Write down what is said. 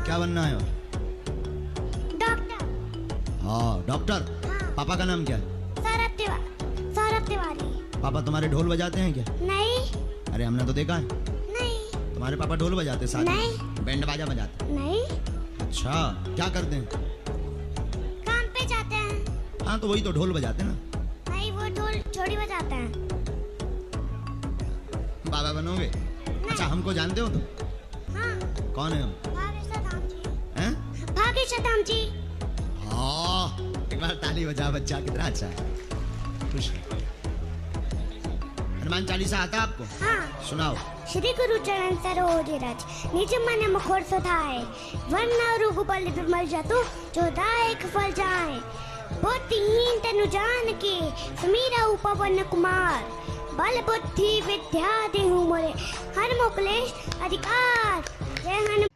क्या बनना है? डॉक्टर। हाँ डॉक्टर। हाँ। पापा का नाम क्या है? सौरभ तिवारी। पापा तुम्हारे ढोल बजाते हैं क्या? नहीं। अरे हमने तो देखा है नहीं। तुम्हारे पापा ढोल बजाते हैं, शादी नहीं। में बैंड बाजा बजाते नहीं। हैं। अच्छा क्या करते हैं? काम पे जाते हैं। हाँ तो वही तो ढोल बजाते हैं ना। नहीं, वो ढोल छोड़ी बजाते हैं। बाबा बनोगे? अच्छा हमको जानते हो तुम? हाँ। कौन है हम? भागेश्वर धाम जी। हैं? भागेश्वर धाम जी। हाँ एक बार ताली बजा बच्चा, कितना अच्छा है। खुश है। हनुमान चालीसा आता है आपको? हाँ। सुनाओ। श्री गुरु चरण सरोज रज निज मन मुखर सुधाए वरना रघुबल विमल जतु जो दायक फल जाए बुद्धिहीन तनु जान के सुमीरा पवन कुमार बल बुद्धि विद्या देहु मोरे हर मोक्लेश अधिकार जय हनुमान।